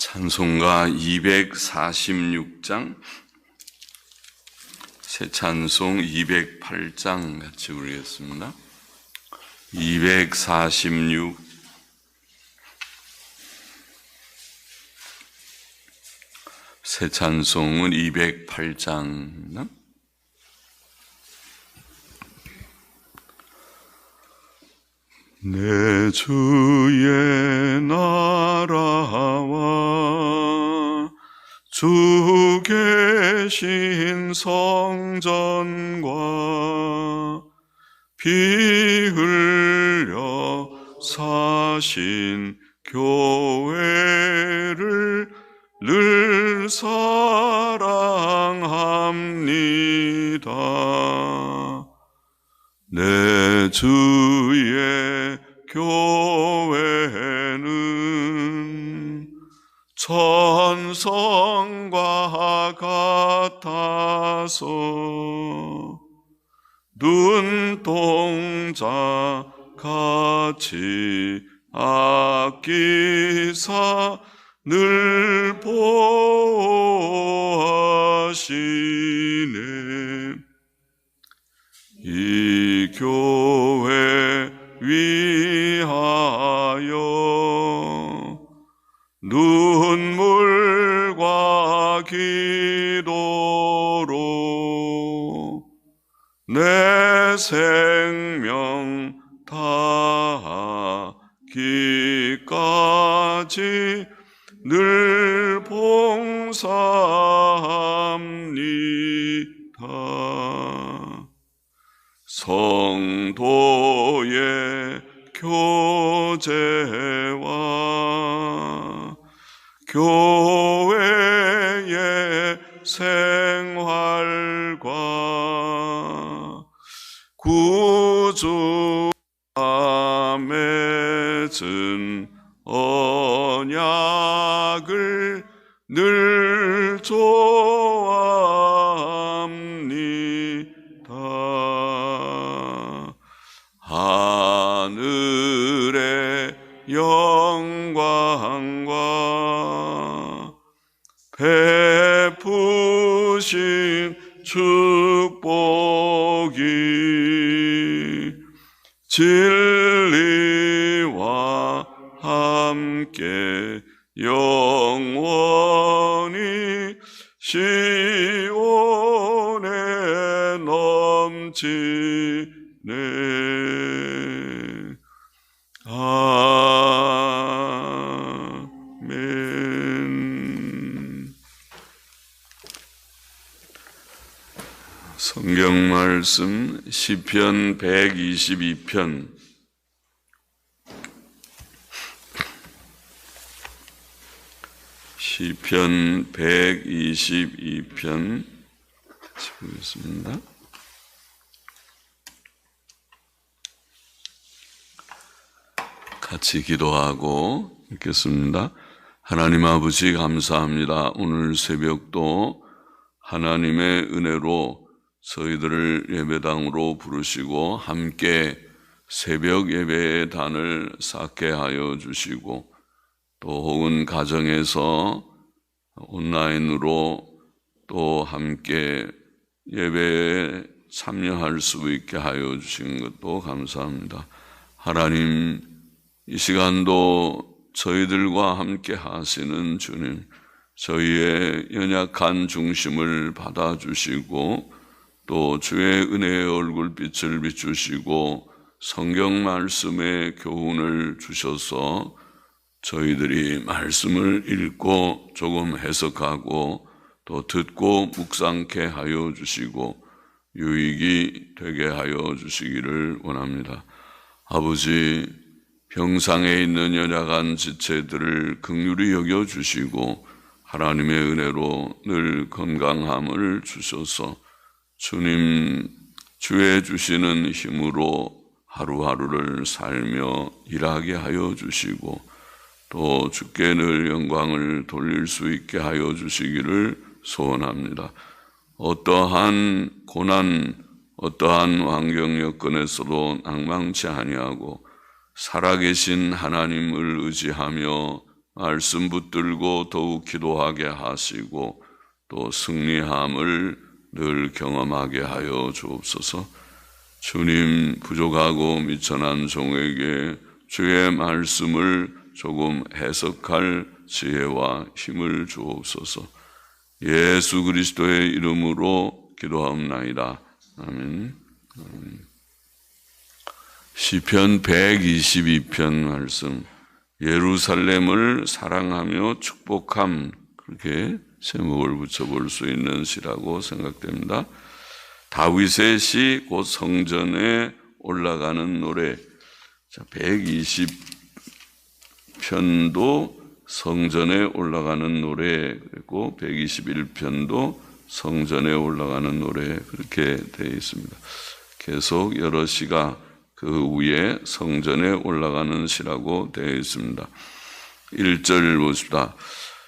찬송가 246장, 새 찬송 208장 같이 부르겠습니다. 246, 새 찬송은 208장. 내 주의 나라와 주 계신 성전과 피 흘려 사신 교회를 늘 사랑합니다. 내 주의 교회는 천성과 같아서 눈동자 같이 아끼사 늘 보호하시네. 이 교회 위하여 눈물과 기도로 내 생명 다하기까지 늘 봉사합니다. 성도의 교제와 교회의 생활과 구주와 맺은 언약을 늘 좋아합니다. 하늘의 영광과 베푸신 축복이 진리와 함께 영원히 시온에 넘치네. 아멘. 성경 말씀 시편 122편 시편 122편 보겠습니다. 같이 기도하고 읽겠습니다. 하나님 아버지 감사합니다. 오늘 새벽도 하나님의 은혜로 저희들을 예배당으로 부르시고 함께 새벽 예배의 단을 쌓게 하여 주시고 또 혹은 가정에서 온라인으로 또 함께 예배에 참여할 수 있게 하여 주신 것도 감사합니다. 하나님, 이 시간도 저희들과 함께 하시는 주님, 저희의 연약한 중심을 받아주시고 또 주의 은혜의 얼굴빛을 비추시고 성경 말씀의 교훈을 주셔서 저희들이 말씀을 읽고 조금 해석하고 또 듣고 묵상케 하여 주시고 유익이 되게 하여 주시기를 원합니다. 아버지, 병상에 있는 연약한 지체들을 긍휼히 여겨주시고 하나님의 은혜로 늘 건강함을 주셔서 주님 주의 주시는 힘으로 하루하루를 살며 일하게 하여 주시고 또 주께 늘 영광을 돌릴 수 있게 하여 주시기를 소원합니다. 어떠한 고난, 어떠한 환경 여건에서도 낭망치 아니하고 살아계신 하나님을 의지하며 말씀 붙들고 더욱 기도하게 하시고 또 승리함을 늘 경험하게 하여 주옵소서. 주님, 부족하고 미천한 종에게 주의 말씀을 조금 해석할 지혜와 힘을 주옵소서. 예수 그리스도의 이름으로 기도하옵나이다. 아멘. 시편 122편 말씀, 예루살렘을 사랑하며 축복함, 그렇게 제목을 붙여볼 수 있는 시라고 생각됩니다. 다윗의 시, 곧 성전에 올라가는 노래. 120편도 성전에 올라가는 노래, 그리고 121편도 성전에 올라가는 노래, 그렇게 되어 있습니다. 계속 여러 시가 그 위에 성전에 올라가는 시라고 되어 있습니다. 1절 보십시다.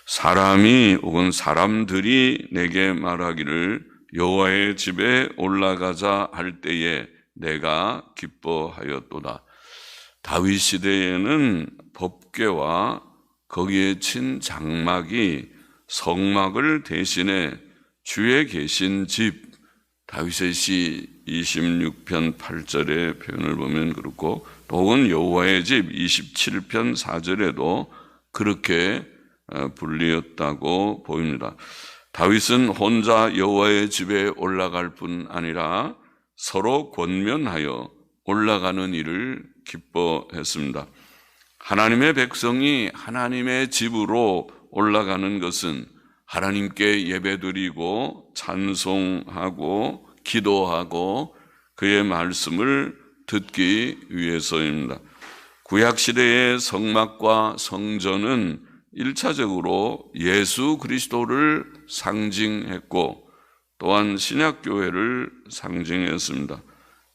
사람이 혹은 사람들이 내게 말하기를 여호와의 집에 올라가자 할 때에 내가 기뻐하였도다. 다윗 시대에는 법궤와 거기에 친 장막이 성막을 대신해 주에 계신 집, 다윗의 시 26편 8절의 표현을 보면 그렇고, 혹은 여호와의 집 27편 4절에도 그렇게 불리었다고 보입니다. 다윗은 혼자 여호와의 집에 올라갈 뿐 아니라 서로 권면하여 올라가는 일을 기뻐했습니다. 하나님의 백성이 하나님의 집으로 올라가는 것은 하나님께 예배드리고 찬송하고 기도하고 그의 말씀을 듣기 위해서입니다. 구약시대의 성막과 성전은 1차적으로 예수 그리스도를 상징했고 또한 신약교회를 상징했습니다.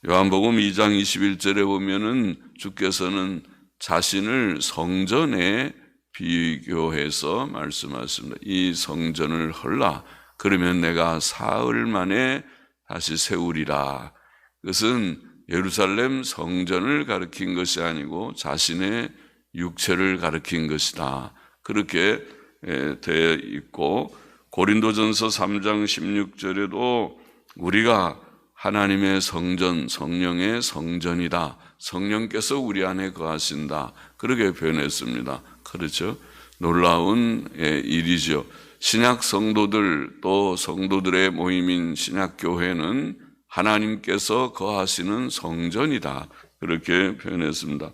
요한복음 2장 21절에 보면은 주께서는 자신을 성전에 비교해서 말씀하십니다. 이 성전을 헐라, 그러면 내가 사흘 만에 다시 세우리라. 그것은 예루살렘 성전을 가리킨 것이 아니고 자신의 육체를 가리킨 것이다. 그렇게 되어 있고, 고린도전서 3장 16절에도 우리가 하나님의 성전, 성령의 성전이다. 성령께서 우리 안에 거하신다. 그렇게 표현했습니다. 그렇죠? 놀라운 일이죠. 신약 성도들, 또 성도들의 모임인 신약교회는 하나님께서 거하시는 성전이다. 그렇게 표현했습니다.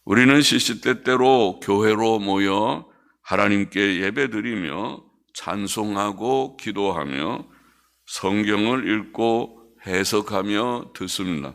우리는 시시때때로 교회로 모여 하나님께 예배드리며 찬송하고 기도하며 성경을 읽고 해석하며 듣습니다.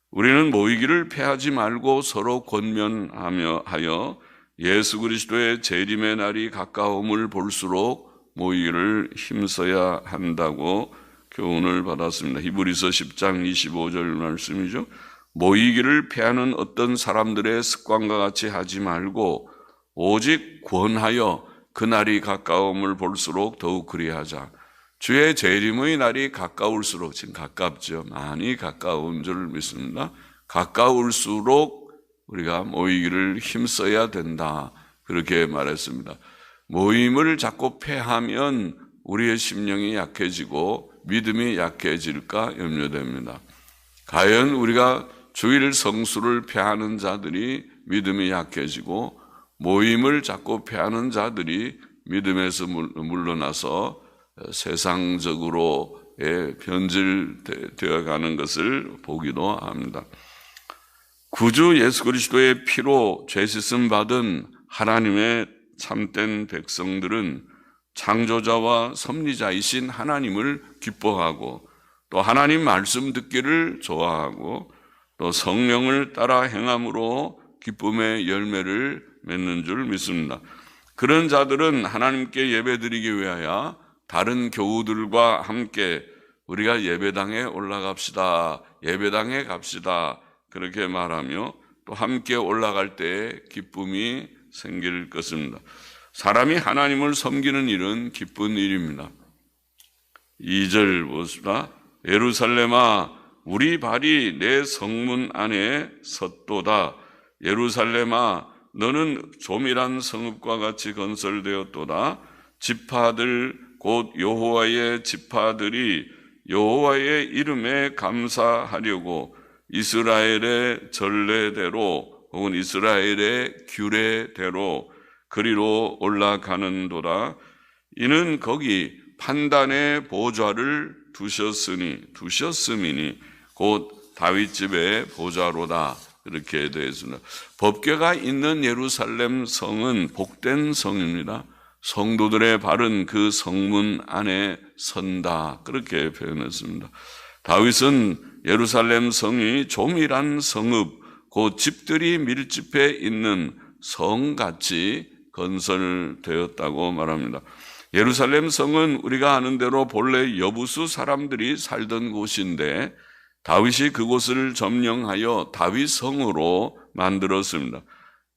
우리는 모이기를 패하지 말고 서로 권면하여 예수 그리스도의 재림의 날이 가까움을 볼수록 모이기를 힘써야 한다고 교훈을 받았습니다. 히브리서 10장 25절 말씀이죠. 모이기를 패하는 어떤 사람들의 습관과 같이 하지 말고 오직 권하여 그 날이 가까움을 볼수록 더욱 그리하자. 주의 재림의 날이 가까울수록, 지금 가깝죠. 많이 가까운 줄 믿습니다. 가까울수록 우리가 모이기를 힘써야 된다. 그렇게 말했습니다. 모임을 자꾸 패하면 우리의 심령이 약해지고 믿음이 약해질까 염려됩니다. 과연 우리가 주일 성수를 패하는 자들이 믿음이 약해지고 모임을 자꾸 패하는 자들이 믿음에서 물러나서 세상적으로 변질되어 가는 것을 보기도 합니다. 구주 예수 그리스도의 피로 죄씻음 받은 하나님의 참된 백성들은 창조자와 섭리자이신 하나님을 기뻐하고 또 하나님 말씀 듣기를 좋아하고 또 성령을 따라 행함으로 기쁨의 열매를 맺는 줄 믿습니다. 그런 자들은 하나님께 예배드리기 위하여 다른 교우들과 함께 우리가 예배당에 올라갑시다, 예배당에 갑시다, 그렇게 말하며 또 함께 올라갈 때에 기쁨이 생길 것입니다. 사람이 하나님을 섬기는 일은 기쁜 일입니다. 2절 보십시다. 예루살렘아, 우리 발이 내 성문 안에 섰도다. 예루살렘아, 너는 조밀한 성읍과 같이 건설되었도다. 지파들 곧 여호와의 지파들이 여호와의 이름에 감사하려고 이스라엘의 전례대로 혹은 이스라엘의 규례대로 그리로 올라가는도다. 이는 거기 판단의 보좌를 두셨음이니 곧 다윗집의 보좌로다. 이렇게 되어 있습니다. 법궤가 있는 예루살렘 성은 복된 성입니다. 성도들의 발은 그 성문 안에 선다. 그렇게 표현했습니다. 다윗은 예루살렘 성이 조밀한 성읍, 곧 집들이 밀집해 있는 성같이 건설되었다고 말합니다. 예루살렘 성은 우리가 아는 대로 본래 여부수 사람들이 살던 곳인데 다윗이 그곳을 점령하여 다윗성으로 만들었습니다.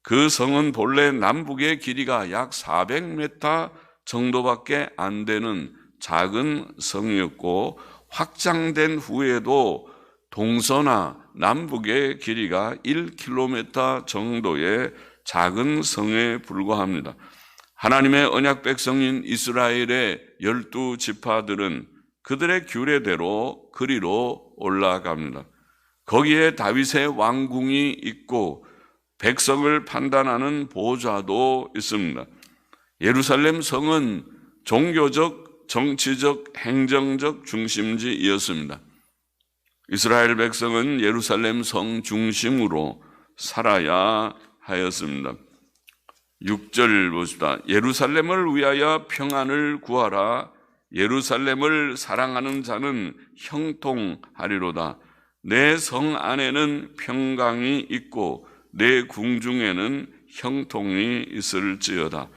그 성은 본래 남북의 길이가 약 400m 정도밖에 안 되는 작은 성이었고 확장된 후에도 동서나 남북의 길이가 1km 정도의 작은 성에 불과합니다. 하나님의 언약 백성인 이스라엘의 12지파들은 그들의 규례대로 그리로 올라갑니다. 거기에 다윗의 왕궁이 있고 백성을 판단하는 보좌도 있습니다. 예루살렘 성은 종교적, 정치적, 행정적 중심지이었습니다. 이스라엘 백성은 예루살렘 성 중심으로 살아야 하였습니다. 6절 봅시다. 예루살렘을 위하여 평안을 구하라. 예루살렘을 사랑하는 자는 형통하리로다. 내 성 안에는 평강이 있고 내 궁중에는 형통이 있을지어다.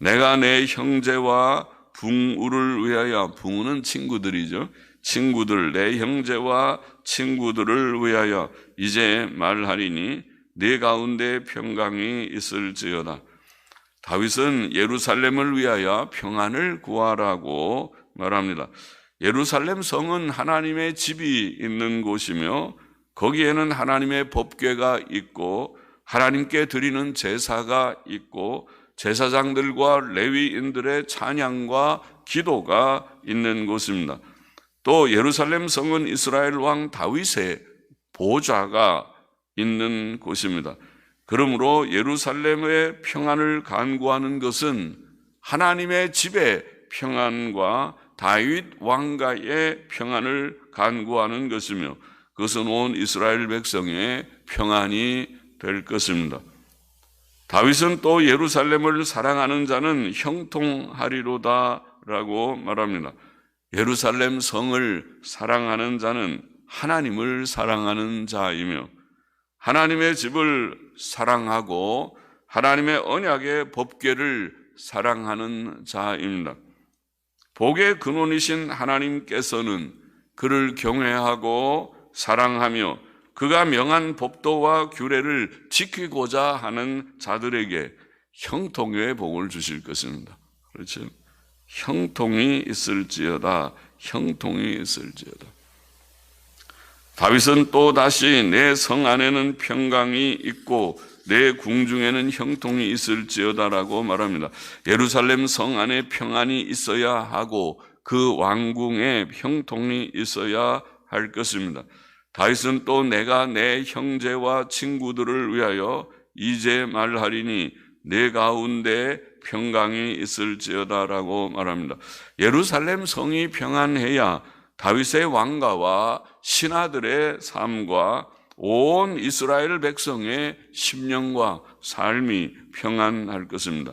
내가 내 형제와 붕우를 위하여, 붕우는 친구들이죠. 친구들, 내 형제와 친구들을 위하여 이제 말하리니 네 가운데 평강이 있을지어다. 다윗은 예루살렘을 위하여 평안을 구하라고 말합니다. 예루살렘 성은 하나님의 집이 있는 곳이며 거기에는 하나님의 법궤가 있고 하나님께 드리는 제사가 있고 제사장들과 레위인들의 찬양과 기도가 있는 곳입니다. 또 예루살렘 성은 이스라엘 왕 다윗의 보좌가 있는 곳입니다. 그러므로 예루살렘의 평안을 간구하는 것은 하나님의 집의 평안과 다윗 왕가의 평안을 간구하는 것이며 그것은 온 이스라엘 백성의 평안이 될 것입니다. 다윗은 또 예루살렘을 사랑하는 자는 형통하리로다 라고 말합니다. 예루살렘 성을 사랑하는 자는 하나님을 사랑하는 자이며 하나님의 집을 사랑하고 하나님의 언약의 법궤를 사랑하는 자입니다. 복의 근원이신 하나님께서는 그를 경외하고 사랑하며 그가 명한 법도와 규례를 지키고자 하는 자들에게 형통의 복을 주실 것입니다. 그렇죠? 형통이 있을지어다. 형통이 있을지어다. 다윗은 또 다시 내 성 안에는 평강이 있고 내 궁중에는 형통이 있을지어다라고 말합니다. 예루살렘 성 안에 평안이 있어야 하고 그 왕궁에 형통이 있어야 할 것입니다. 다윗은 또 내가 내 형제와 친구들을 위하여 이제 말하리니 내 가운데 평강이 있을지어다라고 말합니다. 예루살렘 성이 평안해야 다윗의 왕가와 신하들의 삶과 온 이스라엘 백성의 심령과 삶이 평안할 것입니다.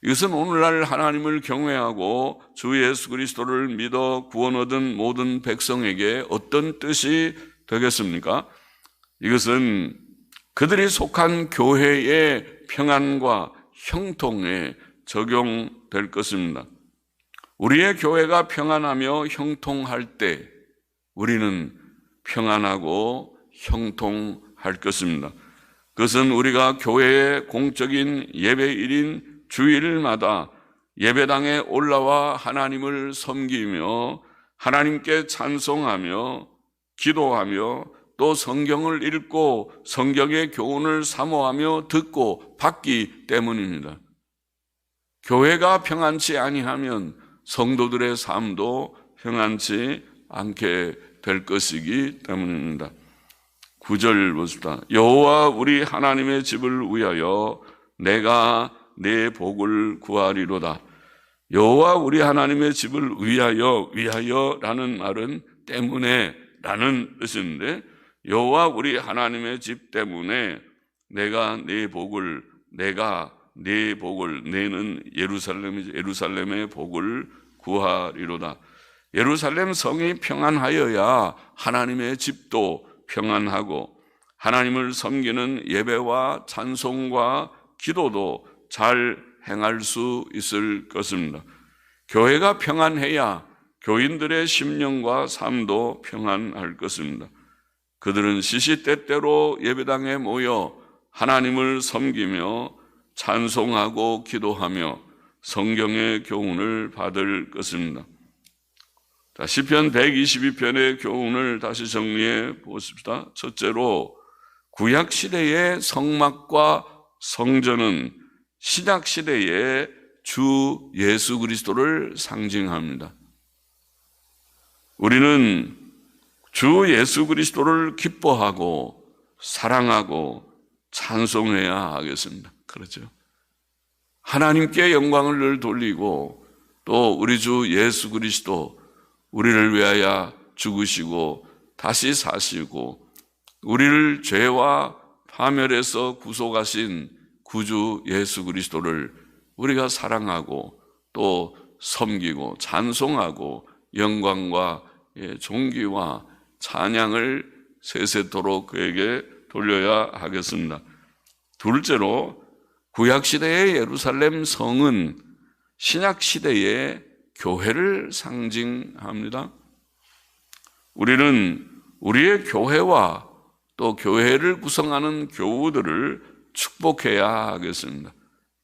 이것은 오늘날 하나님을 경외하고 주 예수 그리스도를 믿어 구원 얻은 모든 백성에게 어떤 뜻이 되겠습니까? 이것은 그들이 속한 교회의 평안과 형통에 적용될 것입니다. 우리의 교회가 평안하며 형통할 때 우리는 평안하고 형통할 것입니다. 그것은 우리가 교회의 공적인 예배일인 주일마다 예배당에 올라와 하나님을 섬기며 하나님께 찬송하며 기도하며 또 성경을 읽고 성경의 교훈을 사모하며 듣고 받기 때문입니다. 교회가 평안치 아니하면 성도들의 삶도 평안치 않게 될 것이기 때문입니다. 9절 보십시다. 여호와 우리 하나님의 집을 위하여 내가 내 복을 구하리로다. 여호와 우리 하나님의 집을 위하여라는 말은 때문에 라는 뜻인데, 여호와 우리 하나님의 집 때문에 내가 내 복을, 내는 예루살렘의 복을 구하리로다. 예루살렘 성이 평안하여야 하나님의 집도 평안하고 하나님을 섬기는 예배와 찬송과 기도도 잘 행할 수 있을 것입니다. 교회가 평안해야 교인들의 심령과 삶도 평안할 것입니다. 그들은 시시때때로 예배당에 모여 하나님을 섬기며 찬송하고 기도하며 성경의 교훈을 받을 것입니다. 자, 시편 122편의 교훈을 다시 정리해 보십시다. 첫째로, 구약시대의 성막과 성전은 신약시대의 주 예수 그리스도를 상징합니다. 우리는 주 예수 그리스도를 기뻐하고 사랑하고 찬송해야 하겠습니다. 그렇죠? 하나님께 영광을 늘 돌리고 또 우리 주 예수 그리스도, 우리를 위하여 죽으시고 다시 사시고 우리를 죄와 파멸에서 구속하신 구주 예수 그리스도를 우리가 사랑하고 또 섬기고 찬송하고 영광과 존귀와 찬양을 세세토록 그에게 돌려야 하겠습니다. 둘째로, 구약시대의 예루살렘 성은 신약시대의 교회를 상징합니다. 우리는 우리의 교회와 또 교회를 구성하는 교우들을 축복해야 하겠습니다.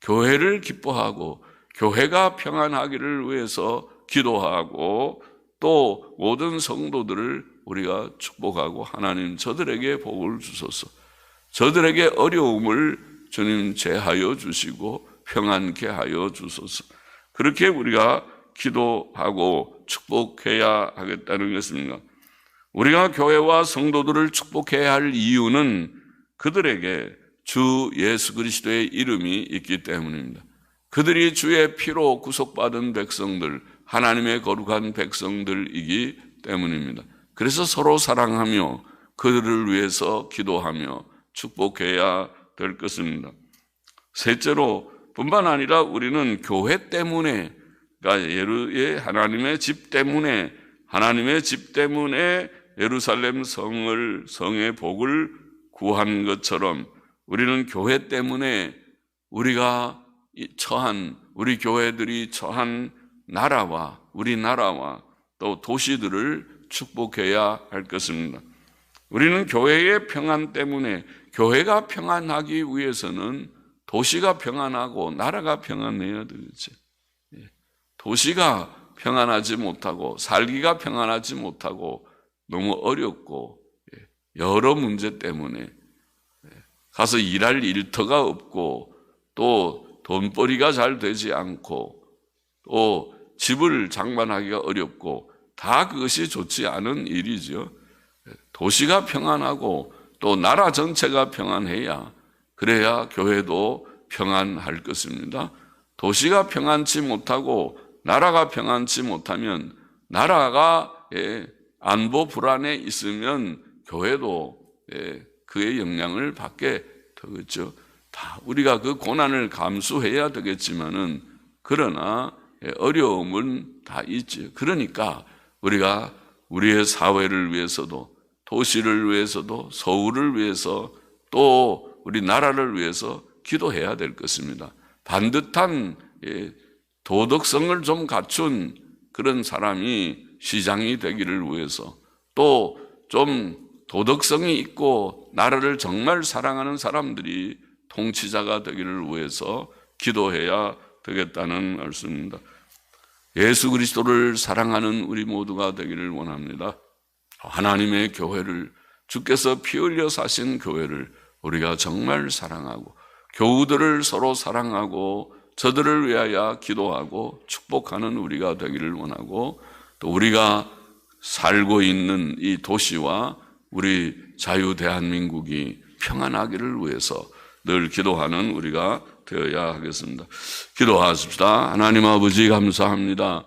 교회를 기뻐하고 교회가 평안하기를 위해서 기도하고 또 모든 성도들을 우리가 축복하고, 하나님 저들에게 복을 주소서, 저들에게 어려움을 주님 제하여 주시고 평안케 하여 주소서, 그렇게 우리가 기도하고 축복해야 하겠다는 것입니다. 우리가 교회와 성도들을 축복해야 할 이유는 그들에게 주 예수 그리스도의 이름이 있기 때문입니다. 그들이 주의 피로 구속받은 백성들, 하나님의 거룩한 백성들이기 때문입니다. 그래서 서로 사랑하며 그들을 위해서 기도하며 축복해야 될 것입니다. 셋째로, 뿐만 아니라 우리는 교회 때문에, 그러니까 하나님의 집 때문에 예루살렘 성의 복을 구한 것처럼 우리는 교회 때문에 우리 교회들이 처한 우리나라와 또 도시들을 축복해야 할 것입니다. 우리는 교회의 평안 때문에, 교회가 평안하기 위해서는 도시가 평안하고 나라가 평안해야 되겠지. 도시가 평안하지 못하고 살기가 평안하지 못하고 너무 어렵고 여러 문제 때문에 가서 일할 일터가 없고 또 돈벌이가 잘 되지 않고 또 집을 장만하기가 어렵고 다 그것이 좋지 않은 일이죠. 도시가 평안하고 또 나라 전체가 평안해야, 그래야 교회도 평안할 것입니다. 도시가 평안치 못하고 나라가 평안치 못하면, 나라가 안보 불안에 있으면 교회도 그의 영향을 받게 되겠죠. 다 우리가 그 고난을 감수해야 되겠지만은, 그러나 어려움은 다 있죠. 그러니까 우리가 우리의 사회를 위해서도, 도시를 위해서도, 서울을 위해서, 또 우리 나라를 위해서 기도해야 될 것입니다. 반듯한 도덕성을 좀 갖춘 그런 사람이 시장이 되기를 위해서, 또 좀 도덕성이 있고 나라를 정말 사랑하는 사람들이 통치자가 되기를 위해서 기도해야 되겠다는 말씀입니다. 예수 그리스도를 사랑하는 우리 모두가 되기를 원합니다. 하나님의 교회를 주께서 피 흘려 사신 교회를 우리가 정말 사랑하고 교우들을 서로 사랑하고 저들을 위하여 기도하고 축복하는 우리가 되기를 원하고, 또 우리가 살고 있는 이 도시와 우리 자유 대한민국이 평안하기를 위해서 늘 기도하는 우리가 되어야 하겠습니다. 기도하십시다. 하나님 아버지 감사합니다.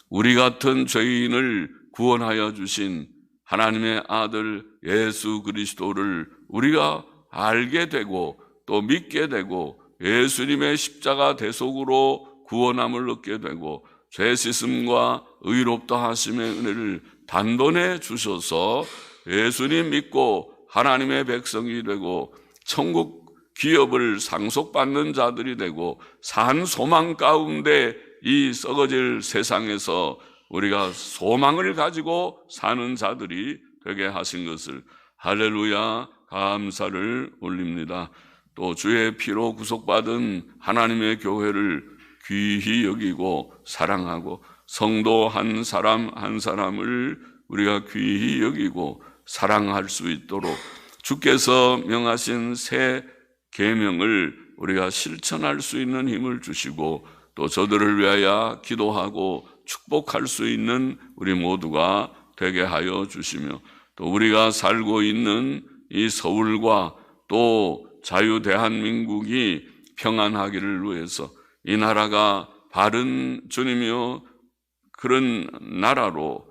우리 같은 죄인을 구원하여 주신 하나님의 아들 예수 그리스도를 우리가 알게 되고 또 믿게 되고 예수님의 십자가 대속으로 구원함을 얻게 되고 죄 씻음과 의롭다 하심의 은혜를 단돈에 주셔서 예수님 믿고 하나님의 백성이 되고 천국 기업을 상속받는 자들이 되고 산 소망 가운데 이 썩어질 세상에서 우리가 소망을 가지고 사는 자들이 되게 하신 것을 할렐루야 감사를 올립니다. 또 주의 피로 구속받은 하나님의 교회를 귀히 여기고 사랑하고 성도 한 사람 한 사람을 우리가 귀히 여기고 사랑할 수 있도록 주께서 명하신 새 계명을 우리가 실천할 수 있는 힘을 주시고, 또 저들을 위하여 기도하고 축복할 수 있는 우리 모두가 되게 하여 주시며, 또 우리가 살고 있는 이 서울과 또 자유 대한민국이 평안하기를 위해서 이 나라가 바른 주님이여 그런 나라로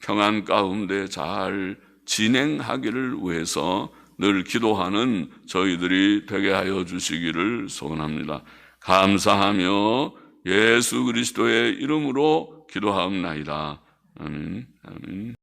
평안 가운데 잘 진행하기를 위해서 늘 기도하는 저희들이 되게 하여 주시기를 소원합니다. 감사하며 예수 그리스도의 이름으로 기도하옵나이다. 아멘. 아멘.